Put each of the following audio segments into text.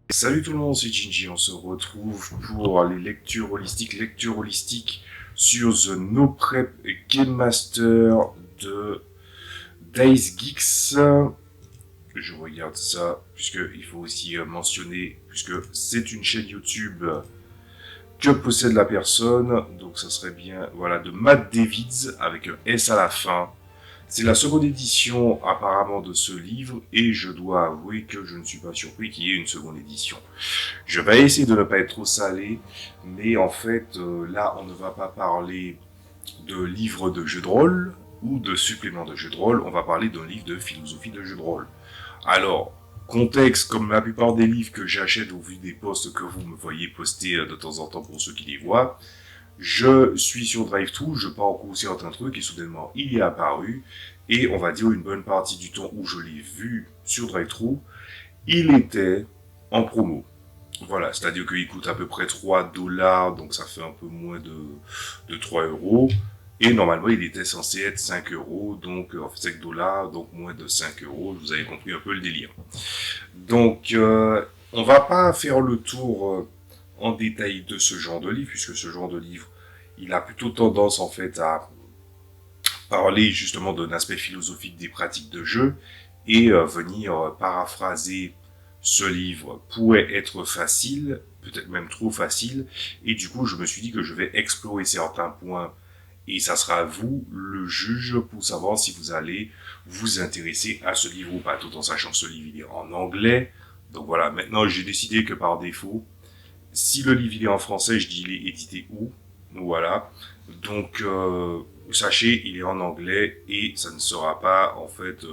Salut tout le monde, c'est Ginji, on se retrouve pour les lectures holistiques sur The No Prep Game Master de Days Geeks. Je regarde ça, puisque il faut aussi mentionner, puisque c'est une chaîne YouTube que possède la personne, donc ça serait bien, voilà, de Matt Davids, avec un S à la fin. C'est la seconde édition apparemment de ce livre, et je dois avouer que je ne suis pas surpris qu'il y ait une seconde édition. Je vais essayer de ne pas être trop salé, mais en fait, là, on ne va pas parler de livres de jeux de rôle ou de suppléments de jeux de rôle, on va parler d'un livre de philosophie de jeux de rôle. Alors, contexte, comme la plupart des livres que j'achète au vu des posts que vous me voyez poster de temps en temps pour ceux qui les voient, je suis sur DriveThru, je pars en concert un truc et soudainement il est apparu, et on va dire une bonne partie du temps où je l'ai vu sur DriveThru, il était en promo. Voilà, c'est-à-dire qu'il coûte à peu près 3 dollars, donc ça fait un peu moins de 3 euros. Et normalement, il était censé être 5 euros, donc 5 dollars, donc moins de 5 euros. Vous avez compris un peu le délire. Donc, on va pas faire le tour en détail de ce genre de livre, puisque ce genre de livre, il a plutôt tendance en fait à parler justement d'un aspect philosophique des pratiques de jeu et venir paraphraser ce livre pourrait être facile, peut-être même trop facile, et du coup je me suis dit que je vais explorer certains points et ça sera à vous le juge pour savoir si vous allez vous intéresser à ce livre ou pas, tout en sachant que ce livre il est en anglais. Donc voilà, maintenant j'ai décidé que par défaut, si le livre il est en français, je dis il est édité où, voilà. Donc sachez, il est en anglais et ça ne sera pas en fait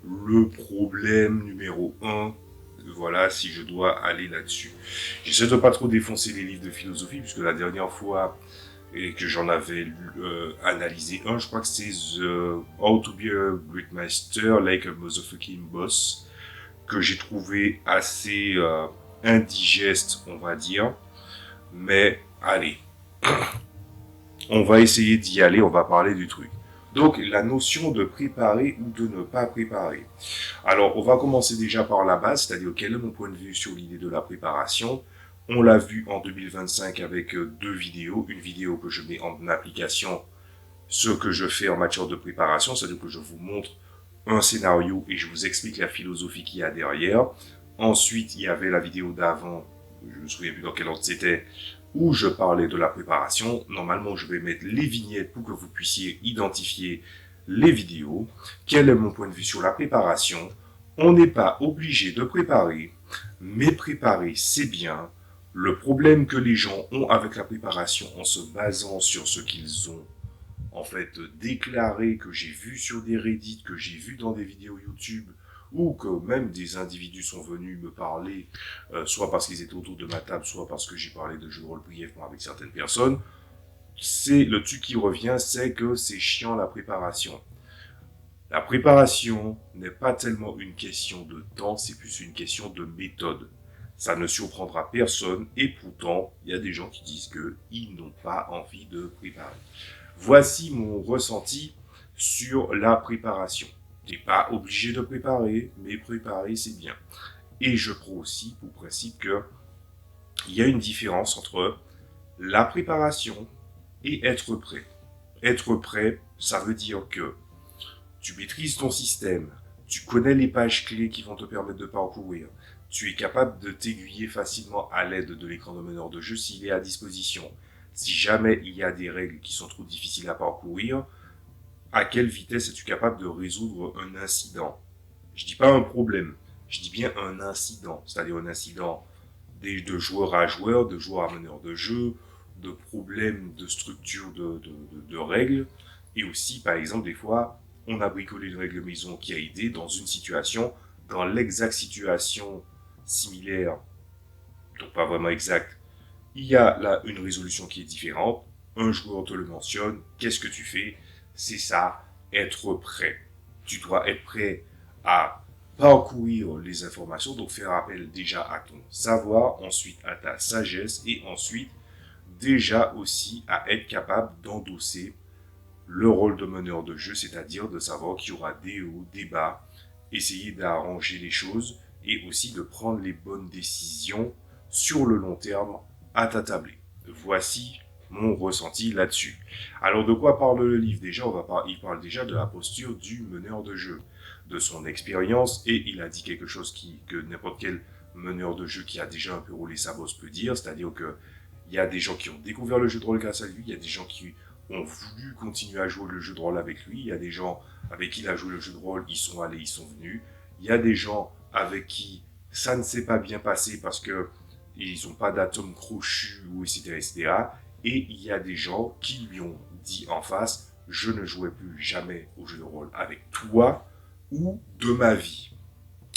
le problème numéro un. Voilà, si je dois aller là-dessus. J'essaie de pas trop défoncer les livres de philosophie, puisque la dernière fois que j'en avais analysé un, je crois que c'est The How to be a Great Master Like a Motherfucking Boss, que j'ai trouvé assez indigeste, on va dire. Mais allez, on va essayer d'y aller, on va parler du truc. Donc, la notion de préparer ou de ne pas préparer. Alors, on va commencer déjà par la base, c'est-à-dire quel est mon point de vue sur l'idée de la préparation. On l'a vu en 2025 avec deux vidéos. Une vidéo que je mets en application ce que je fais en matière de préparation, c'est-à-dire que je vous montre un scénario et je vous explique la philosophie qu'il y a derrière. Ensuite, il y avait la vidéo d'avant, je me souviens plus dans quel ordre c'était, où je parlais de la préparation. Normalement, je vais mettre les vignettes pour que vous puissiez identifier les vidéos. Quel est mon point de vue sur la préparation? On n'est pas obligé de préparer, mais préparer, c'est bien. Le problème que les gens ont avec la préparation en se basant sur ce qu'ils ont en fait déclaré, que j'ai vu sur des Reddit, que j'ai vu dans des vidéos YouTube, ou que même des individus sont venus me parler, soit parce qu'ils étaient autour de ma table, soit parce que j'ai parlé de jeux de rôle brièvement avec certaines personnes, c'est le truc qui revient, c'est que c'est chiant la préparation. La préparation n'est pas tellement une question de temps, c'est plus une question de méthode. Ça ne surprendra personne et pourtant, il y a des gens qui disent qu'ils n'ont pas envie de préparer. Voici mon ressenti sur la préparation. T'es pas obligé de préparer, mais préparer c'est bien. Et je prends aussi pour principe que il y a une différence entre la préparation et être prêt. Être prêt, ça veut dire que tu maîtrises ton système, tu connais les pages clés qui vont te permettre de parcourir, tu es capable de t'aiguiller facilement à l'aide de l'écran de meneur de jeu s'il est à disposition. Si jamais il y a des règles qui sont trop difficiles à parcourir, à quelle vitesse es-tu capable de résoudre un incident? Je dis pas un problème, je dis bien un incident, c'est-à-dire un incident de joueur à joueur, de joueur à meneur de jeu, de problèmes de structure de règles, et aussi, par exemple, des fois, on a bricolé une règle maison qui a aidé dans une situation, dans l'exacte situation similaire, donc pas vraiment exacte, il y a là une résolution qui est différente, un joueur te le mentionne, qu'est-ce que tu fais? C'est ça, être prêt. Tu dois être prêt à parcourir les informations, donc faire appel déjà à ton savoir, ensuite à ta sagesse et ensuite déjà aussi à être capable d'endosser le rôle de meneur de jeu, c'est-à-dire de savoir qu'il y aura des hauts, des bas, essayer d'arranger les choses et aussi de prendre les bonnes décisions sur le long terme à ta tablée. Voici mon ressenti là-dessus. Alors de quoi parle le livre? Déjà, il parle déjà de la posture du meneur de jeu, de son expérience, et il a dit quelque chose que n'importe quel meneur de jeu qui a déjà un peu roulé sa bosse peut dire, c'est-à-dire que il y a des gens qui ont découvert le jeu de rôle grâce à lui, il y a des gens qui ont voulu continuer à jouer le jeu de rôle avec lui, il y a des gens avec qui il a joué le jeu de rôle, ils sont allés, ils sont venus, il y a des gens avec qui ça ne s'est pas bien passé parce que ils n'ont pas d'atome crochu, ou etc., etc. Et il y a des gens qui lui ont dit en face, je ne jouerai plus jamais au jeu de rôle avec toi ou de ma vie.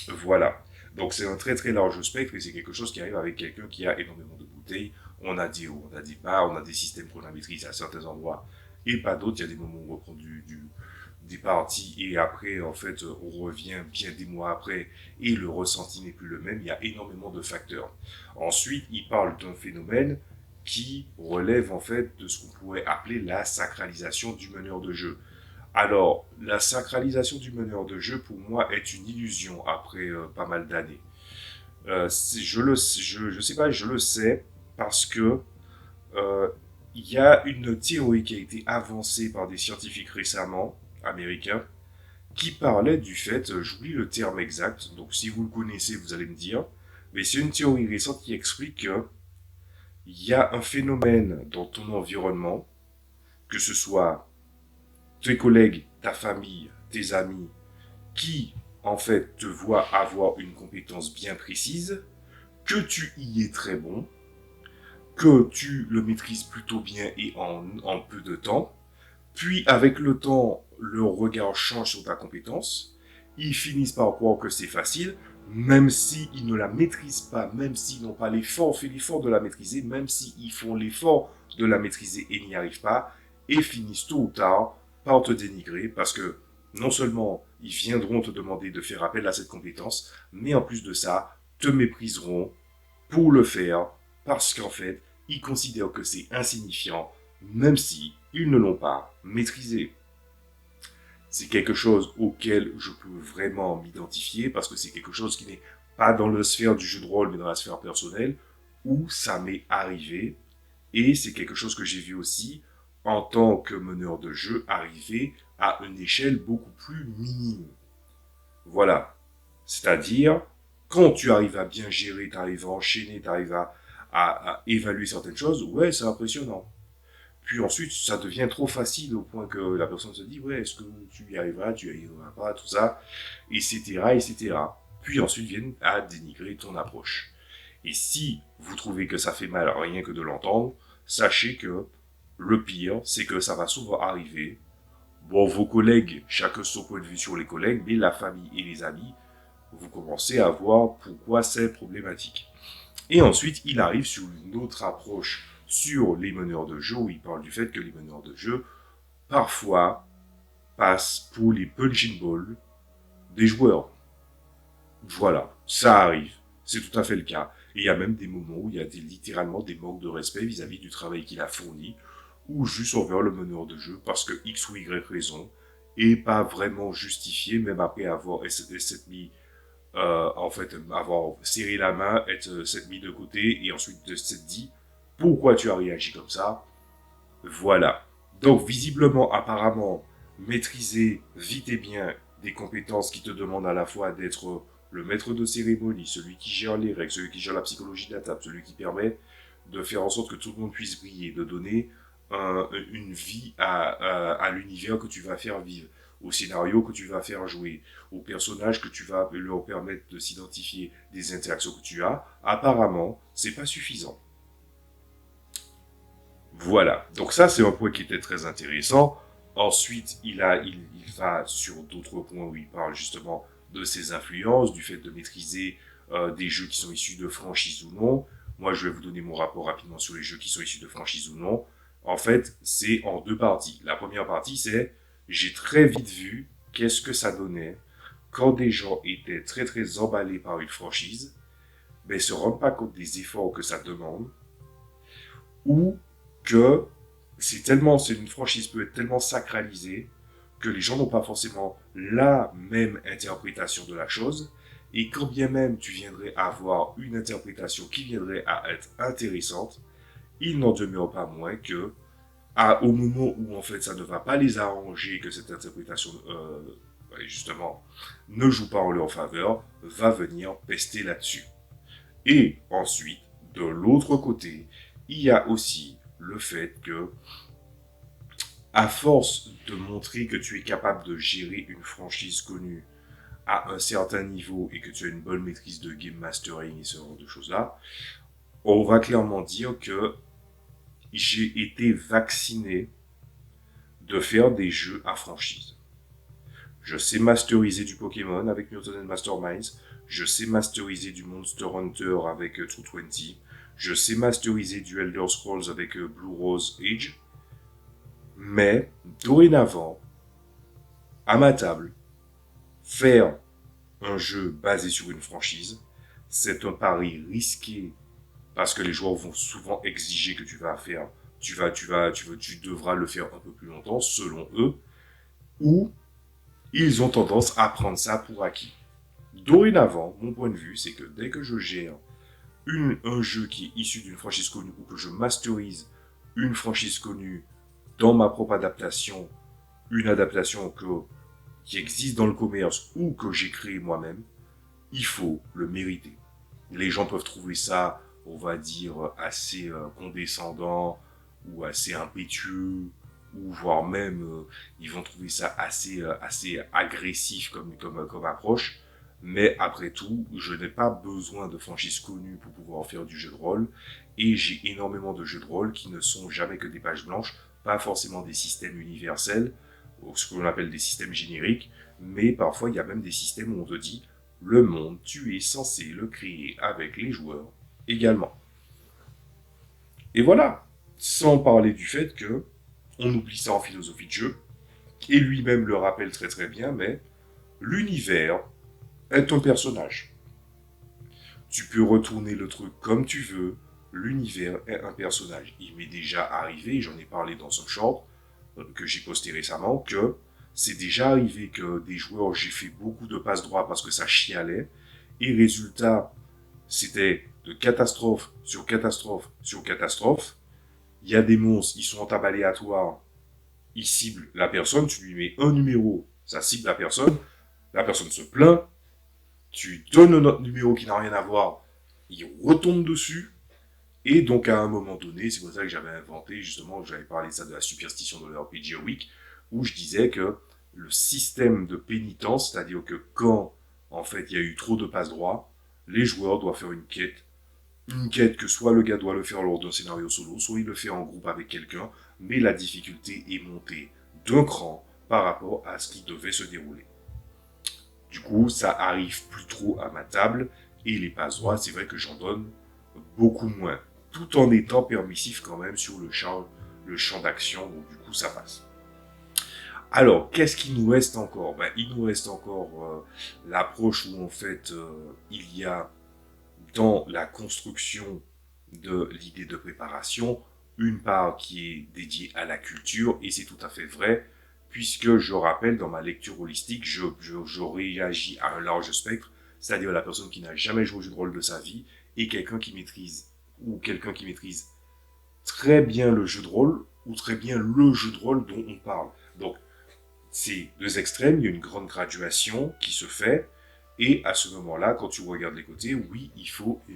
Voilà. Donc c'est un très très large spectre et c'est quelque chose qui arrive avec quelqu'un qui a énormément de bouteilles. On a des hauts, on a des bas, on a des systèmes qu'on a maîtrisés à certains endroits et pas d'autres. Il y a des moments où on reprend des parties et après en fait on revient bien des mois après et le ressenti n'est plus le même. Il y a énormément de facteurs. Ensuite, il parle d'un phénomène qui relève en fait de ce qu'on pourrait appeler la sacralisation du meneur de jeu. Alors, la sacralisation du meneur de jeu, pour moi, est une illusion après pas mal d'années. Je sais pas, je le sais parce que euh, il y a une théorie qui a été avancée par des scientifiques récemment, américains, qui parlait du fait, j'oublie le terme exact, donc si vous le connaissez, vous allez me dire, mais c'est une théorie récente qui explique que il y a un phénomène dans ton environnement, que ce soit tes collègues, ta famille, tes amis, qui en fait te voient avoir une compétence bien précise, que tu y es très bon, que tu le maîtrises plutôt bien et en peu de temps, puis avec le temps, leur regard change sur ta compétence, ils finissent par croire que c'est facile, même s'ils ne la maîtrisent pas, même s'ils n'ont pas fait l'effort de la maîtriser, même s'ils font l'effort de la maîtriser et n'y arrivent pas, et finissent tôt ou tard par te dénigrer parce que non seulement ils viendront te demander de faire appel à cette compétence, mais en plus de ça, te mépriseront pour le faire parce qu'en fait, ils considèrent que c'est insignifiant, même si ils ne l'ont pas maîtrisé. C'est quelque chose auquel je peux vraiment m'identifier parce que c'est quelque chose qui n'est pas dans la sphère du jeu de rôle mais dans la sphère personnelle où ça m'est arrivé et c'est quelque chose que j'ai vu aussi en tant que meneur de jeu arriver à une échelle beaucoup plus minime. Voilà. C'est-à-dire, quand tu arrives à bien gérer, tu arrives à enchaîner, tu arrives à évaluer certaines choses, ouais, c'est impressionnant. Puis ensuite, ça devient trop facile au point que la personne se dit, ouais, est-ce que tu y arriveras, tu y arriveras pas, tout ça, etc., etc. Puis ensuite viennent à dénigrer ton approche. Et si vous trouvez que ça fait mal rien que de l'entendre, sachez que le pire, c'est que ça va souvent arriver. Bon, vos collègues, chacun son point de vue sur les collègues, mais la famille et les amis, vous commencez à voir pourquoi c'est problématique. Et ensuite, il arrive sur une autre approche sur les meneurs de jeu, où il parle du fait que les meneurs de jeu, parfois, passent pour les punching balls des joueurs. Voilà, ça arrive. C'est tout à fait le cas. Et il y a même des moments où il y a littéralement des manques de respect vis-à-vis du travail qu'il a fourni, ou juste envers le meneur de jeu, parce que X ou Y raison, et pas vraiment justifié, même après avoir s'être mis, en fait, avoir serré la main, s'être mis de côté, et ensuite de s'être dit, pourquoi tu as réagi comme ça? Voilà. Donc, visiblement, apparemment, maîtriser vite et bien des compétences qui te demandent à la fois d'être le maître de cérémonie, celui qui gère les règles, celui qui gère la psychologie de la table, celui qui permet de faire en sorte que tout le monde puisse briller, de donner une vie à l'univers que tu vas faire vivre, au scénario que tu vas faire jouer, aux personnages que tu vas leur permettre de s'identifier, des interactions que tu as, apparemment, c'est pas suffisant. Voilà. Donc ça, c'est un point qui était très intéressant. Ensuite, il va sur d'autres points où il parle justement de ses influences, du fait de maîtriser des jeux qui sont issus de franchises ou non. Moi, je vais vous donner mon rapport rapidement sur les jeux qui sont issus de franchises ou non. En fait, c'est en deux parties. La première partie, c'est j'ai très vite vu qu'est-ce que ça donnait quand des gens étaient très très emballés par une franchise, mais se rendent pas compte des efforts que ça demande, ou que c'est une franchise peut être tellement sacralisée que les gens n'ont pas forcément la même interprétation de la chose Et quand bien même tu viendrais avoir une interprétation qui viendrait à être intéressante, il n'en demeure pas moins que, au moment où en fait ça ne va pas les arranger, que cette interprétation justement ne joue pas en leur faveur, va venir pester là-dessus. Et ensuite, de l'autre côté, il y a aussi le fait que, à force de montrer que tu es capable de gérer une franchise connue à un certain niveau et que tu as une bonne maîtrise de game mastering et ce genre de choses-là, on va clairement dire que j'ai été vacciné de faire des jeux à franchise. Je sais masteriser du Pokémon avec Mutant Masterminds. Je sais masteriser du Monster Hunter avec True 20. Je sais masteriser du Elder Scrolls avec Blue Rose Age. Mais, dorénavant, à ma table, faire un jeu basé sur une franchise, c'est un pari risqué parce que les joueurs vont souvent exiger que tu devras le faire un peu plus longtemps selon eux, ou ils ont tendance à prendre ça pour acquis. Dorénavant, mon point de vue, c'est que dès que je gère un jeu qui est issu d'une franchise connue ou que je masterise une franchise connue dans ma propre adaptation, une adaptation qui existe dans le commerce ou que j'ai créé moi-même, il faut le mériter. Les gens peuvent trouver ça, on va dire, assez condescendant ou assez impétueux, ou voire même, ils vont trouver ça assez agressif comme approche. Mais après tout, je n'ai pas besoin de franchise connue pour pouvoir faire du jeu de rôle. Et j'ai énormément de jeux de rôle qui ne sont jamais que des pages blanches, pas forcément des systèmes universels, ou ce que l'on appelle des systèmes génériques, mais parfois il y a même des systèmes où on te dit le monde, tu es censé le créer avec les joueurs également. Et voilà, sans parler du fait que on oublie ça en philosophie de jeu, et lui-même le rappelle très très bien, mais l'univers est un personnage. Tu peux retourner le truc comme tu veux, l'univers est un personnage. Il m'est déjà arrivé, j'en ai parlé dans un short que j'ai posté récemment, que c'est déjà arrivé que des joueurs, j'ai fait beaucoup de passes droits parce que ça chialait, et résultat, c'était de catastrophe sur catastrophe sur catastrophe. Il y a des monstres, ils sont en tape aléatoire, ils ciblent la personne, tu lui mets un numéro, ça cible la personne se plaint, tu donnes un autre numéro qui n'a rien à voir, il retombe dessus, et donc à un moment donné, c'est pour ça que j'avais inventé, justement, j'avais parlé de ça de la superstition de l'RPG Week, où je disais que le système de pénitence, c'est-à-dire que quand, en fait, il y a eu trop de passe-droits, les joueurs doivent faire une quête que soit le gars doit le faire lors d'un scénario solo, soit il le fait en groupe avec quelqu'un, mais la difficulté est montée d'un cran par rapport à ce qui devait se dérouler. Du coup, ça arrive plus trop à ma table, et les passe-droits, c'est vrai que j'en donne beaucoup moins, tout en étant permissif quand même sur le champ d'action, donc du coup ça passe. Alors, qu'est-ce qu'il nous reste encore? Il nous reste encore l'approche où en fait il y a dans la construction de l'idée de préparation une part qui est dédiée à la culture, et c'est tout à fait vrai, puisque je rappelle, dans ma lecture holistique, je réagis à un large spectre, c'est-à-dire la personne qui n'a jamais joué au jeu de rôle de sa vie, et quelqu'un qui maîtrise très bien le jeu de rôle, ou très bien le jeu de rôle dont on parle. Donc, c'est deux extrêmes, il y a une grande graduation qui se fait, et à ce moment-là, quand tu regardes les côtés, oui, il faut un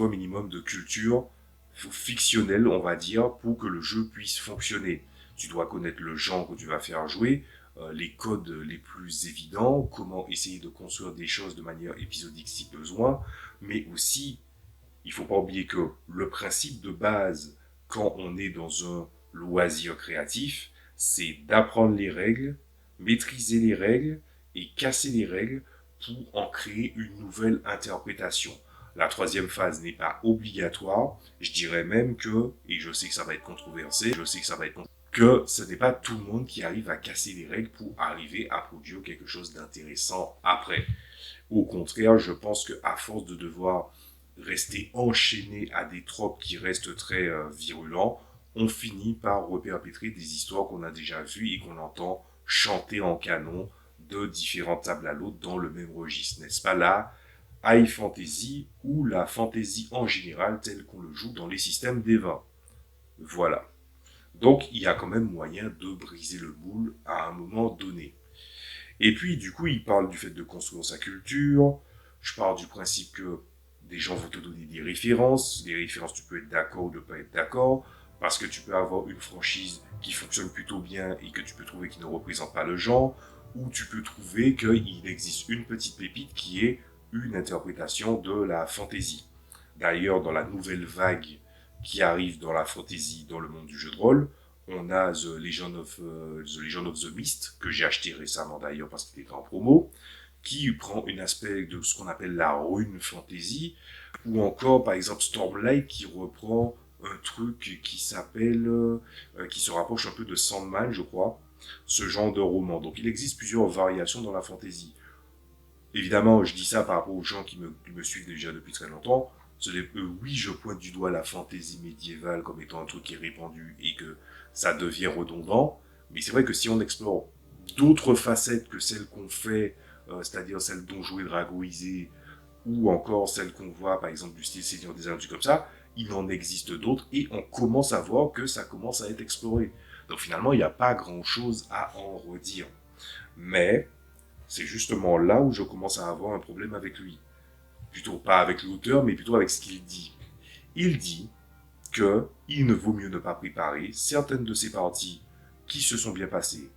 minimum de culture fictionnelle, on va dire, pour que le jeu puisse fonctionner. Tu dois connaître le genre que tu vas faire jouer, les codes les plus évidents, comment essayer de construire des choses de manière épisodique si besoin, mais aussi, il faut pas oublier que le principe de base, quand on est dans un loisir créatif, c'est d'apprendre les règles, maîtriser les règles et casser les règles pour en créer une nouvelle interprétation. La troisième phase n'est pas obligatoire. Je dirais même que, et je sais que ça va être controversé, que ce n'est pas tout le monde qui arrive à casser les règles pour arriver à produire quelque chose d'intéressant après. Au contraire, je pense qu'à force de devoir rester enchaîné à des tropes qui restent très virulents, on finit par reperpétrer des histoires qu'on a déjà vues et qu'on entend chanter en canon de différentes tables à l'autre dans le même registre, n'est-ce pas, la high fantasy ou la fantasy en général telle qu'on le joue dans les systèmes d'Eva. Voilà. Donc il y a quand même moyen de briser le moule à un moment donné. Et puis du coup il parle du fait de construire sa culture, je parle du principe que des gens vont te donner des références, tu peux être d'accord ou ne pas être d'accord, parce que tu peux avoir une franchise qui fonctionne plutôt bien et que tu peux trouver qui ne représente pas le genre, ou tu peux trouver qu'il existe une petite pépite qui est une interprétation de la fantasy. D'ailleurs, dans la nouvelle vague qui arrive dans la fantasy, dans le monde du jeu de rôle, on a The Legend of the Mist, que j'ai acheté récemment d'ailleurs parce qu'il était en promo, qui prend un aspect de ce qu'on appelle la rune fantasy, ou encore par exemple Stormlight qui reprend un truc qui s'appelle, qui se rapproche un peu de Sandman, je crois, ce genre de roman. Donc il existe plusieurs variations dans la fantasy. Évidemment, je dis ça par rapport aux gens qui me suivent déjà depuis très longtemps. Oui, je pointe du doigt la fantaisie médiévale comme étant un truc qui est répandu et que ça devient redondant. Mais c'est vrai que si on explore d'autres facettes que celles qu'on fait, c'est-à-dire celles donjons et dragoisées, ou encore celles qu'on voit, par exemple, du style Seigneur des Anneaux, comme ça, il en existe d'autres et on commence à voir que ça commence à être exploré. Donc finalement, il n'y a pas grand-chose à en redire. Mais c'est justement là où je commence à avoir un problème avec lui. Plutôt pas avec l'auteur, mais plutôt avec ce qu'il dit. Il dit que il ne vaut mieux ne pas préparer. Certaines de ces parties qui se sont bien passées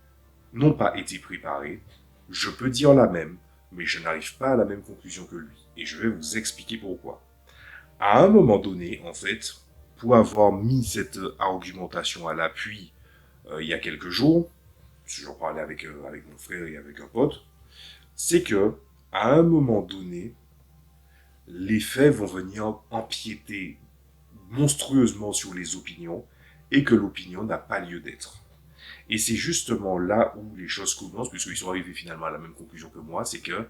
n'ont pas été préparées. Je peux dire la même, mais je n'arrive pas à la même conclusion que lui. Et je vais vous expliquer pourquoi. À un moment donné, en fait, pour avoir mis cette argumentation à l'appui il y a quelques jours, j'en parlais avec mon frère et avec un pote, c'est que, à un moment donné, les faits vont venir empiéter monstrueusement sur les opinions et que l'opinion n'a pas lieu d'être. Et c'est justement là où les choses commencent, puisqu'ils sont arrivés finalement à la même conclusion que moi, c'est que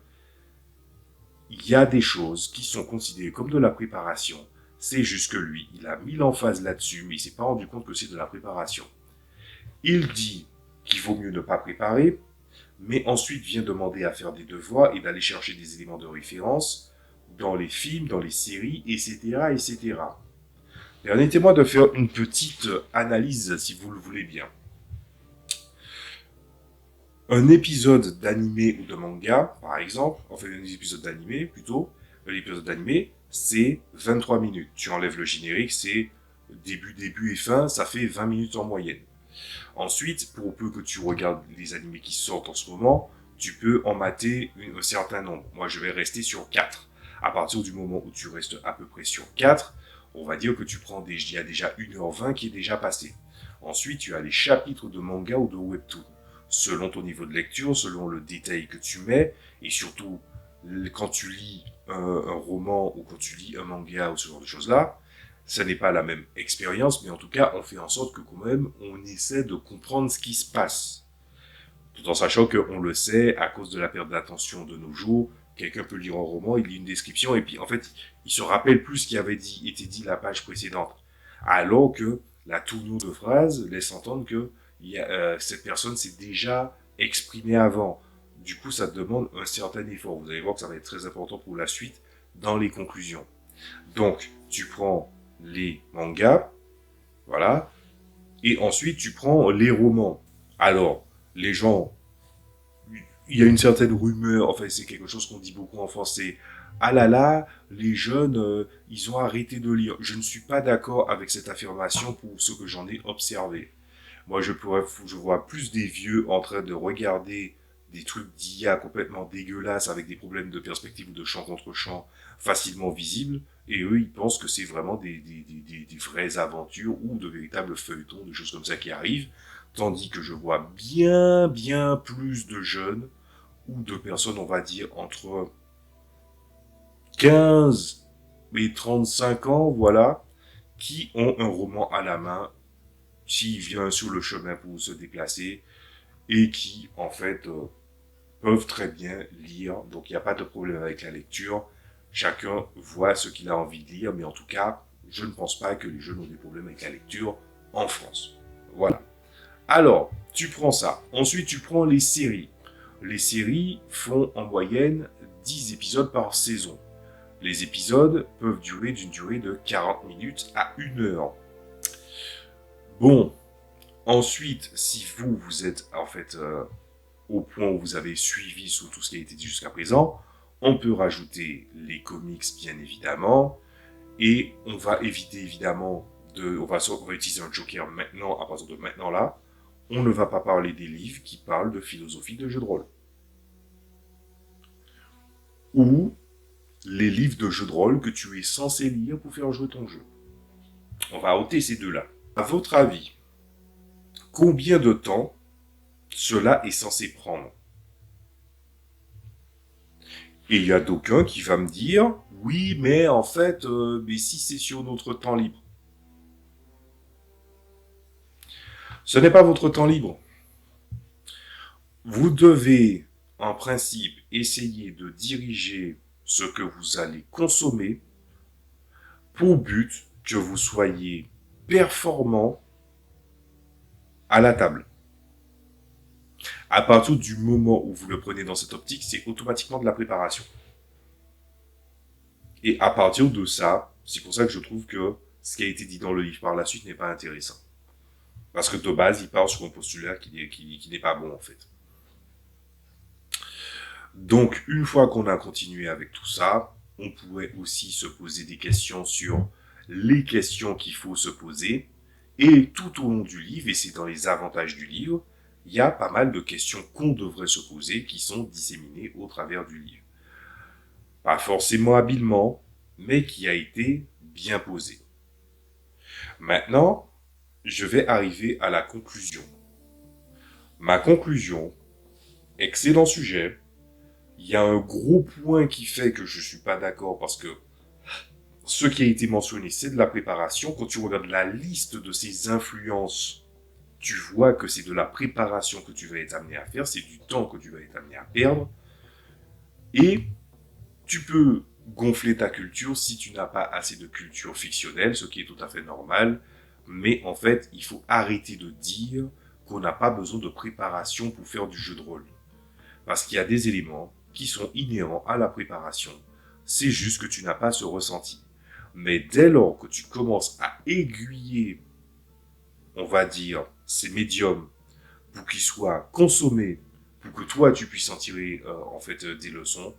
il y a des choses qui sont considérées comme de la préparation. C'est juste que lui, il a mis l'emphase là-dessus, mais il s'est pas rendu compte que c'est de la préparation. Il dit qu'il vaut mieux ne pas préparer, mais ensuite vient demander à faire des devoirs et d'aller chercher des éléments de référence dans les films, dans les séries, etc., etc. Permettez-moi de faire une petite analyse, si vous le voulez bien. Un épisode d'animé ou de manga, par exemple, enfin un épisode d'animé plutôt, l'épisode d'animé, c'est 23 minutes. Tu enlèves le générique, c'est début et fin, ça fait 20 minutes en moyenne. Ensuite, pour peu que tu regardes les animés qui sortent en ce moment, tu peux en mater un certain nombre. Moi, je vais rester sur 4. À partir du moment où tu restes à peu près sur 4, on va dire que il y a déjà 1h20 qui est déjà passé. Ensuite, tu as les chapitres de manga ou de webtoon. Selon ton niveau de lecture, selon le détail que tu mets, et surtout quand tu lis un roman ou quand tu lis un manga ou ce genre de choses-là, ça n'est pas la même expérience, mais en tout cas, on fait en sorte que quand même, on essaie de comprendre ce qui se passe. Tout en sachant qu'on le sait, à cause de la perte d'attention de nos jours, quelqu'un peut lire un roman, il lit une description, et puis en fait, il se rappelle plus ce qui avait été dit la page précédente. Alors que la tournure de phrase laisse entendre que cette personne s'est déjà exprimée avant. Du coup, ça demande un certain effort. Vous allez voir que ça va être très important pour la suite dans les conclusions. Donc, tu prends les mangas, voilà, et ensuite tu prends les romans. Alors, les gens, il y a une certaine rumeur, enfin c'est quelque chose qu'on dit beaucoup en France, c'est ah là là, les jeunes, ils ont arrêté de lire. Je ne suis pas d'accord avec cette affirmation pour ce que j'en ai observé. Moi, je vois plus des vieux en train de regarder des trucs d'IA complètement dégueulasses avec des problèmes de perspective ou de champ contre champ facilement visibles. Et eux, ils pensent que c'est vraiment des vraies aventures ou de véritables feuilletons, de choses comme ça qui arrivent. Tandis que je vois bien plus de jeunes ou de personnes, on va dire, entre 15 et 35 ans, voilà, qui ont un roman à la main, qui vient sur le chemin pour se déplacer et qui, en fait, peuvent très bien lire. Donc, il n'y a pas de problème avec la lecture. Chacun voit ce qu'il a envie de lire, mais en tout cas, je ne pense pas que les jeunes ont des problèmes avec la lecture en France. Voilà. Alors, tu prends ça. Ensuite, tu prends les séries. les séries font en moyenne 10 épisodes par saison. Les épisodes peuvent durer d'une durée de 40 minutes à 1 heure. Bon, ensuite, si vous êtes en fait au point où vous avez suivi sur tout ce qui a été dit jusqu'à présent, on peut rajouter les comics bien évidemment, et on va éviter évidemment on va utiliser un joker maintenant, à partir de maintenant là. On ne va pas parler des livres qui parlent de philosophie de jeu de rôle. Ou les livres de jeu de rôle que tu es censé lire pour faire jouer ton jeu. On va ôter ces deux-là. À votre avis, combien de temps cela est censé prendre? Et il y a d'aucuns qui va me dire, oui, mais en fait, mais si c'est sur notre temps libre. Ce n'est pas votre temps libre. Vous devez, en principe, essayer de diriger ce que vous allez consommer pour but que vous soyez performant à la table. À partir du moment où vous le prenez dans cette optique, c'est automatiquement de la préparation. Et à partir de ça, c'est pour ça que je trouve que ce qui a été dit dans le livre par la suite n'est pas intéressant. Parce que de base, il part sur un postulat qui n'est pas bon en fait. Donc, une fois qu'on a continué avec tout ça, on pourrait aussi se poser des questions sur les questions qu'il faut se poser. Et tout au long du livre, et c'est dans les avantages du livre, il y a pas mal de questions qu'on devrait se poser qui sont disséminées au travers du livre. Pas forcément habilement, mais qui a été bien posé. Maintenant, je vais arriver à la conclusion. Ma conclusion, excellent sujet. Il y a un gros point qui fait que je suis pas d'accord parce que ce qui a été mentionné, c'est de la préparation. Quand tu regardes la liste de ces influences, tu vois que c'est de la préparation que tu vas être amené à faire, c'est du temps que tu vas être amené à perdre. Et tu peux gonfler ta culture si tu n'as pas assez de culture fictionnelle, ce qui est tout à fait normal. Mais en fait, il faut arrêter de dire qu'on n'a pas besoin de préparation pour faire du jeu de rôle. Parce qu'il y a des éléments qui sont inhérents à la préparation. C'est juste que tu n'as pas ce ressenti. Mais dès lors que tu commences à aiguiller, on va dire, ces médiums pour qu'ils soient consommés, pour que toi tu puisses en tirer en fait des leçons,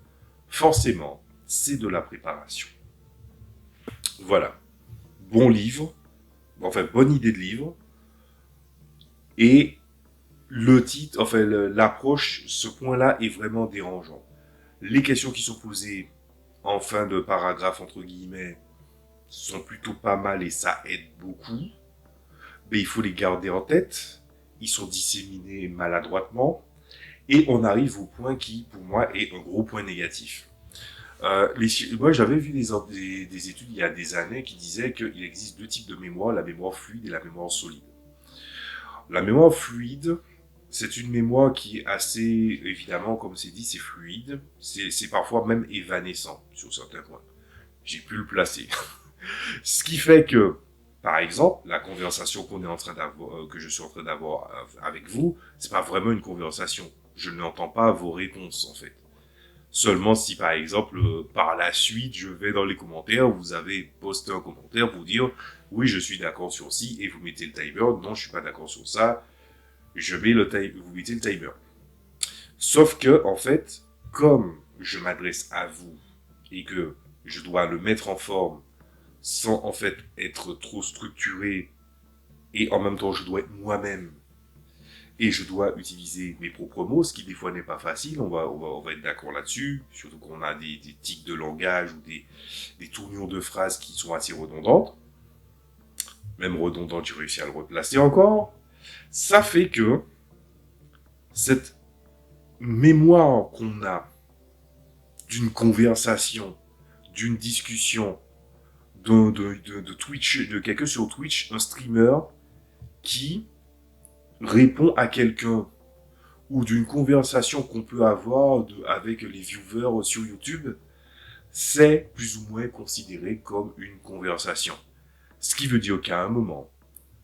forcément, c'est de la préparation. Voilà. Bon livre, enfin bonne idée de livre, et le titre, enfin l'approche, ce point-là est vraiment dérangeant. Les questions qui sont posées en fin de paragraphe, entre guillemets, sont plutôt pas mal et ça aide beaucoup. Mais il faut les garder en tête. Ils sont disséminés maladroitement. Et on arrive au point qui, pour moi, est un gros point négatif. Moi, j'avais vu des études il y a des années qui disaient qu'il existe deux types de mémoire, la mémoire fluide et la mémoire solide. La mémoire fluide, c'est une mémoire qui est assez, évidemment, comme c'est dit, c'est fluide. C'est parfois même évanescent sur certains points. J'ai pu le placer. Ce qui fait que, par exemple, la conversation qu'on est en train d'avoir, que je suis en train d'avoir avec vous, c'est pas vraiment une conversation. Je n'entends pas vos réponses, en fait. Seulement si, par exemple, par la suite, je vais dans les commentaires, vous avez posté un commentaire pour dire oui, je suis d'accord sur ci, et vous mettez le timer. Non, je suis pas d'accord sur ça. Vous mettez le timer. Sauf que, en fait, comme je m'adresse à vous et que je dois le mettre en forme sans, en fait, être trop structuré et en même temps, je dois être moi-même et je dois utiliser mes propres mots, ce qui des fois n'est pas facile, on va être d'accord là-dessus, surtout qu'on a des tics de langage ou des tournures de phrases qui sont assez redondantes. Même redondante, j'ai réussi à le replacer encore. Ça fait que cette mémoire qu'on a d'une conversation, d'une discussion, de Twitch, de quelqu'un sur Twitch, un streamer qui répond à quelqu'un, ou d'une conversation qu'on peut avoir avec les viewers sur YouTube, c'est plus ou moins considéré comme une conversation. Ce qui veut dire qu'à un moment,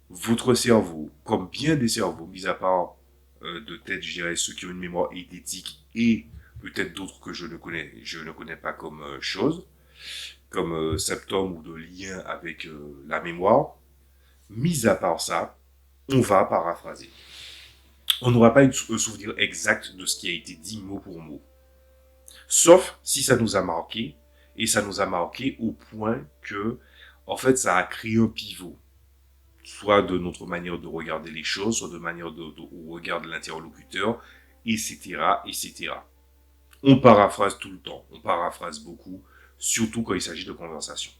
votre cerveau, comme bien des cerveaux, mis à part de tête, je dirais ceux qui ont une mémoire eidétique et peut-être d'autres que je ne connais pas comme chose, comme symptômes ou de lien avec la mémoire. Mis à part ça, on va paraphraser. On n'aura pas un souvenir exact de ce qui a été dit mot pour mot. Sauf si ça nous a marqué, et ça nous a marqué au point que, en fait, ça a créé un pivot. Soit de notre manière de regarder les choses, soit de manière au regard de l'interlocuteur, etc., etc. On paraphrase tout le temps, on paraphrase beaucoup, surtout quand il s'agit de conversation.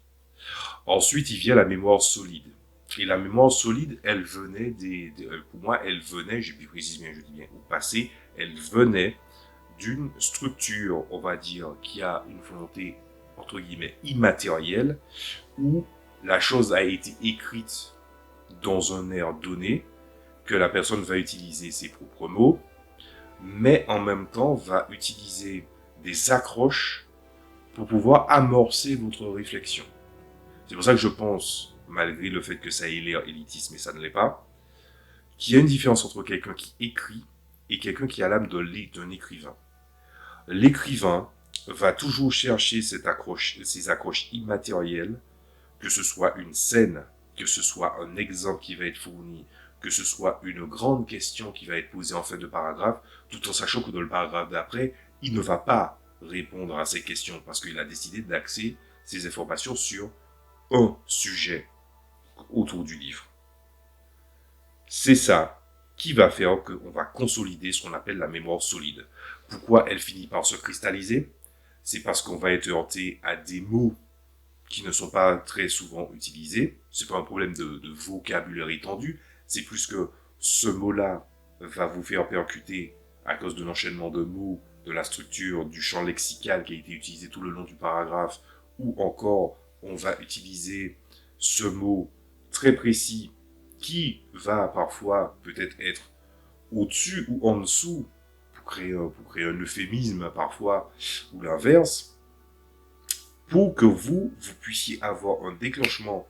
Ensuite, il vient la mémoire solide. Et la mémoire solide, elle venait pour moi, elle venait, je précise bien, je dis bien, au passé, elle venait d'une structure, on va dire, qui a une volonté, entre guillemets, immatérielle, où la chose a été écrite dans un air donné, que la personne va utiliser ses propres mots, mais en même temps va utiliser des accroches pour pouvoir amorcer votre réflexion. C'est pour ça que je pense, malgré le fait que ça ait l'air élitiste, mais ça ne l'est pas, qu'il y a une différence entre quelqu'un qui écrit et quelqu'un qui a l'âme d'un écrivain. L'écrivain va toujours chercher ces accroches immatérielles, que ce soit une scène, que ce soit un exemple qui va être fourni, que ce soit une grande question qui va être posée en fin de paragraphe, tout en sachant que dans le paragraphe d'après, il ne va pas répondre à ces questions parce qu'il a décidé d'axer ses informations sur un sujet autour du livre. C'est ça qui va faire qu'on va consolider ce qu'on appelle la mémoire solide. Pourquoi elle finit par se cristalliser? C'est parce qu'on va être heurté à des mots qui ne sont pas très souvent utilisés. C'est pas un problème de vocabulaire étendu, c'est plus que ce mot-là va vous faire percuter à cause de l'enchaînement de mots, de la structure, du champ lexical qui a été utilisé tout le long du paragraphe, ou encore on va utiliser ce mot très précis qui va parfois peut-être être au-dessus ou en dessous pour créer un euphémisme parfois, ou l'inverse, pour que vous puissiez avoir un déclenchement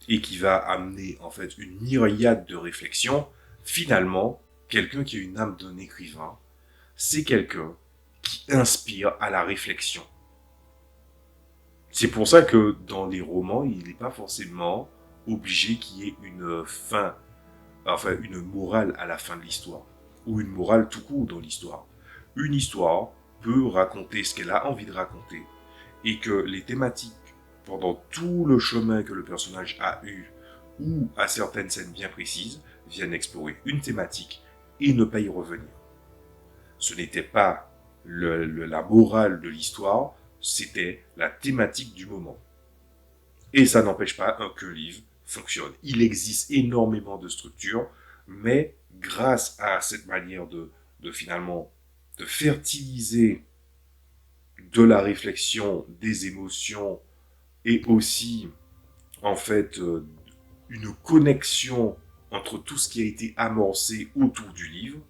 et qui va amener en fait une myriade de réflexions. Finalement, quelqu'un qui a une âme d'un écrivain, c'est quelqu'un qui inspire à la réflexion. C'est pour ça que dans les romans, il n'est pas forcément obligé qu'il y ait une fin, enfin une morale à la fin de l'histoire, ou une morale tout court dans l'histoire. Une histoire peut raconter ce qu'elle a envie de raconter, et que les thématiques, pendant tout le chemin que le personnage a eu, ou à certaines scènes bien précises, viennent explorer une thématique et ne pas y revenir. Ce n'était pas la morale de l'histoire, c'était la thématique du moment. Et ça n'empêche pas qu'un livre fonctionne. Il existe énormément de structures, mais grâce à cette manière de finalement de fertiliser de la réflexion, des émotions et aussi en fait une connexion entre tout ce qui a été amorcé autour du livre,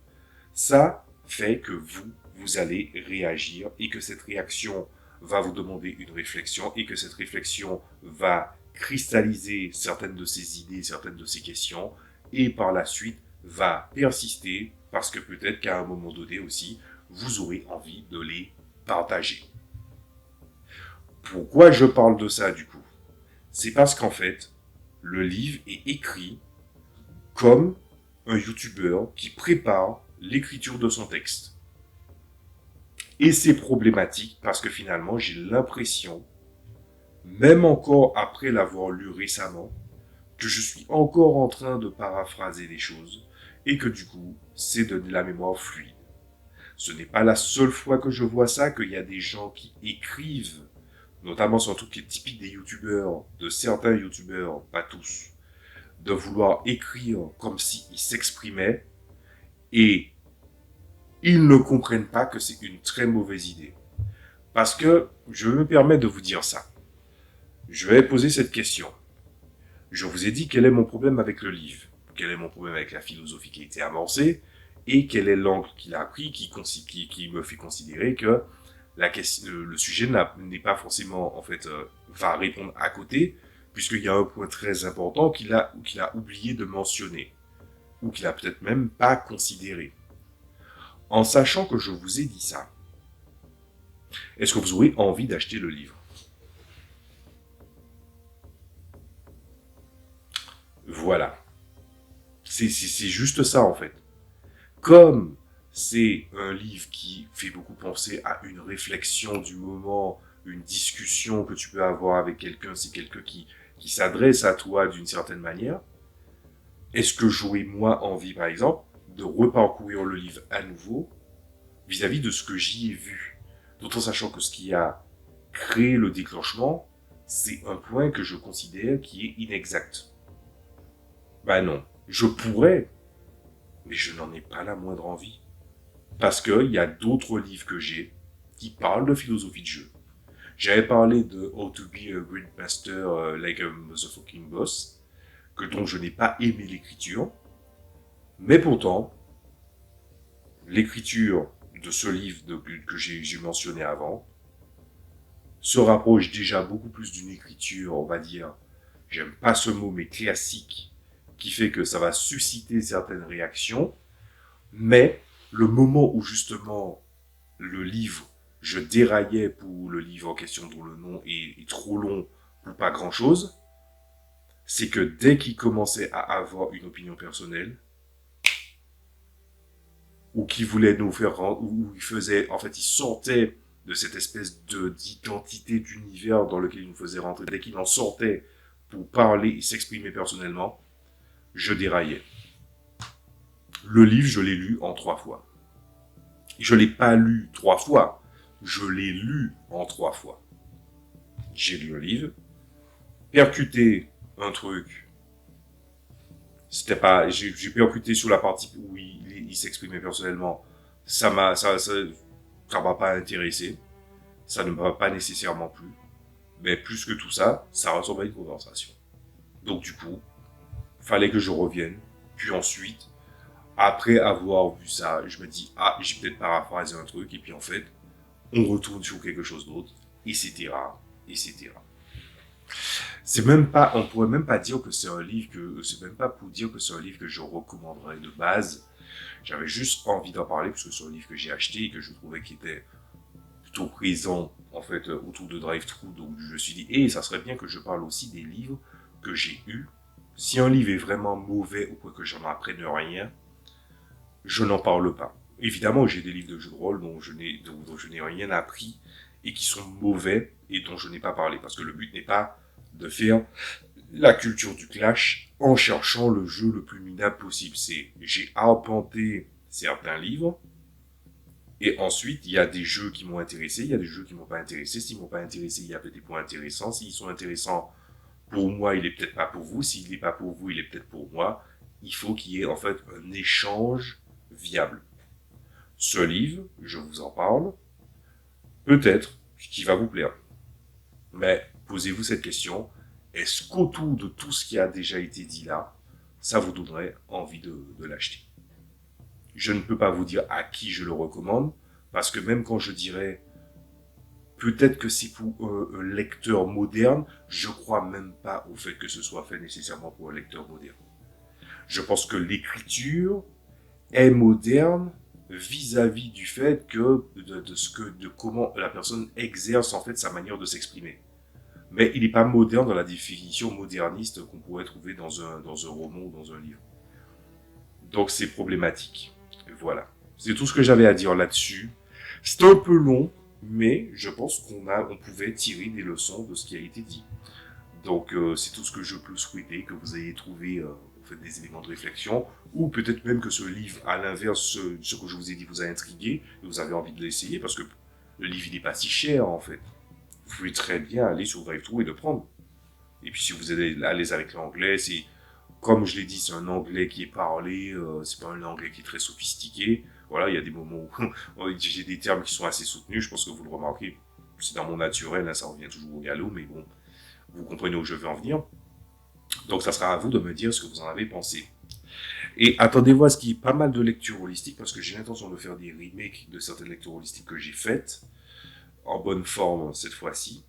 ça fait que vous allez réagir et que cette réaction va vous demander une réflexion et que cette réflexion va cristalliser certaines de ces idées, certaines de ces questions et par la suite va persister parce que peut-être qu'à un moment donné aussi, vous aurez envie de les partager. Pourquoi je parle de ça du coup? C'est parce qu'en fait, le livre est écrit comme un youtubeur qui prépare l'écriture de son texte. Et c'est problématique parce que finalement, j'ai l'impression, même encore après l'avoir lu récemment, que je suis encore en train de paraphraser les choses et que du coup, c'est de la mémoire fluide. Ce n'est pas la seule fois que je vois ça, qu'il y a des gens qui écrivent, notamment sur un truc qui est typique des youtubeurs, de certains youtubeurs, pas tous, de vouloir écrire comme s'ils s'exprimaient et ils ne comprennent pas que c'est une très mauvaise idée. Parce que je me permets de vous dire ça. Je vais poser cette question. Je vous ai dit quel est mon problème avec le livre, quel est mon problème avec la philosophie qui a été amorcée, et quel est l'angle qu'il a pris qui me fait considérer que le sujet n'est pas forcément, en fait, va répondre à côté, puisqu'il y a un point très important qu'il a oublié de mentionner. ou qu'il a peut-être même pas considéré. En sachant que je vous ai dit ça, est-ce que vous aurez envie d'acheter le livre? Voilà. C'est juste ça, en fait. Comme c'est un livre qui fait beaucoup penser à une réflexion du moment, une discussion que tu peux avoir avec quelqu'un, c'est quelqu'un qui s'adresse à toi d'une certaine manière, est-ce que j'aurais moi envie, par exemple, de reparcourir le livre à nouveau vis-à-vis de ce que j'y ai vu, tout en sachant que ce qui a créé le déclenchement, c'est un point que je considère qui est inexact. Ben non, je pourrais, mais je n'en ai pas la moindre envie. Parce qu'il y a d'autres livres que j'ai qui parlent de philosophie de jeu. J'avais parlé de How to be a Great Master like a Motherfucking Boss, dont je n'ai pas aimé l'écriture, mais pourtant, l'écriture de ce livre que j'ai mentionné avant se rapproche déjà beaucoup plus d'une écriture, on va dire, j'aime pas ce mot, mais classique, qui fait que ça va susciter certaines réactions, mais le moment où justement le livre, je déraillais pour le livre en question dont le nom est trop long pour pas grand chose, c'est que dès qu'il commençait à avoir une opinion personnelle, ou qui voulait nous faire rendre, ou il faisait, en fait, il sortait de cette espèce d'identité d'univers dans lequel il nous faisait rentrer. Dès qu'il en sortait pour parler et s'exprimer personnellement, je déraillais. Le livre, je l'ai lu en 3 fois. Je l'ai pas lu 3 fois, je l'ai lu en 3 fois. J'ai lu le livre, percuté un truc. C'était pas, j'ai percuté sur la partie où il s'exprimait personnellement. Ça m'a pas intéressé. Ça ne m'a pas nécessairement plu. Mais plus que tout ça, ça ressemble à une conversation. Donc du coup, fallait que je revienne. Puis ensuite, après avoir vu ça, je me dis, ah, j'ai peut-être paraphrasé un truc. Et puis en fait, on retourne sur quelque chose d'autre. Etc. Etc. C'est même pas, on pourrait même pas dire que c'est un livre c'est même pas pour dire que c'est un livre que je recommanderais de base. J'avais juste envie d'en parler parce que c'est un livre que j'ai acheté et que je trouvais qu'il était plutôt présent, en fait, autour de Drive-Thru. Donc, je me suis dit, ça serait bien que je parle aussi des livres que j'ai eus. Si un livre est vraiment mauvais ou quoi que j'en apprenne rien, je n'en parle pas. Évidemment, j'ai des livres de jeux de rôle dont je n'ai rien appris et qui sont mauvais et dont je n'ai pas parlé. Parce que le but n'est pas de faire la culture du clash en cherchant le jeu le plus minable possible. J'ai arpenté certains livres et ensuite il y a des jeux qui m'ont intéressé, il y a des jeux qui m'ont pas intéressé. S'ils m'ont pas intéressé, il y avait des points intéressants. S'ils sont intéressants pour moi, il est peut-être pas pour vous. S'il n'est pas pour vous, il est peut-être pour moi. Il faut qu'il y ait en fait un échange viable. Ce livre, je vous en parle, peut-être qu'il va vous plaire. Mais posez-vous cette question, est-ce qu'autour de tout ce qui a déjà été dit là, ça vous donnerait envie de l'acheter? Je ne peux pas vous dire à qui je le recommande, parce que même quand je dirais peut-être que c'est pour un lecteur moderne, je crois même pas au fait que ce soit fait nécessairement pour un lecteur moderne. Je pense que l'écriture est moderne vis-à-vis du fait que de comment la personne exerce en fait sa manière de s'exprimer. Mais il n'est pas moderne dans la définition moderniste qu'on pourrait trouver dans un roman ou dans un livre. Donc c'est problématique. Et voilà. C'est tout ce que j'avais à dire là-dessus. C'est un peu long, mais je pense on pouvait tirer des leçons de ce qui a été dit. Donc c'est tout ce que je peux souhaiter, que vous ayez trouvé en fait, des éléments de réflexion, ou peut-être même que ce livre, à l'inverse, ce que je vous ai dit vous a intrigué, et vous avez envie de l'essayer, parce que le livre il n'est pas si cher en fait. Vous pouvez très bien aller sur Drive-Thru et le prendre. Et puis si vous êtes à l'aise avec l'anglais, c'est comme je l'ai dit, c'est un anglais qui est parlé, c'est pas un anglais qui est très sophistiqué. Voilà, il y a des moments où j'ai des termes qui sont assez soutenus, je pense que vous le remarquez. C'est dans mon naturel, hein, ça revient toujours au galop, mais bon, vous comprenez où je veux en venir. Donc ça sera à vous de me dire ce que vous en avez pensé. Et attendez-vous à ce qu'il y ait pas mal de lectures holistiques, parce que j'ai l'intention de faire des remakes de certaines lectures holistiques que j'ai faites, en bonne forme cette fois-ci.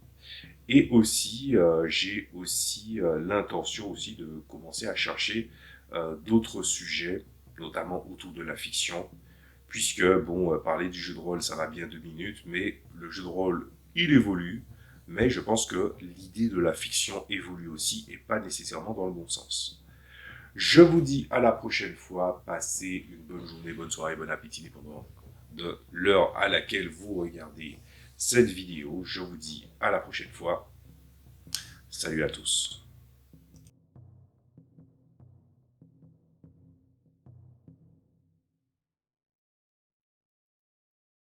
Et aussi, j'ai aussi l'intention aussi de commencer à chercher d'autres sujets, notamment autour de la fiction, puisque, bon, parler du jeu de rôle, ça va bien 2 minutes, mais le jeu de rôle, il évolue, mais je pense que l'idée de la fiction évolue aussi, et pas nécessairement dans le bon sens. Je vous dis à la prochaine fois, passez une bonne journée, bonne soirée, bon appétit, dépendant de l'heure à laquelle vous regardez cette vidéo. Je vous dis à la prochaine fois. Salut à tous.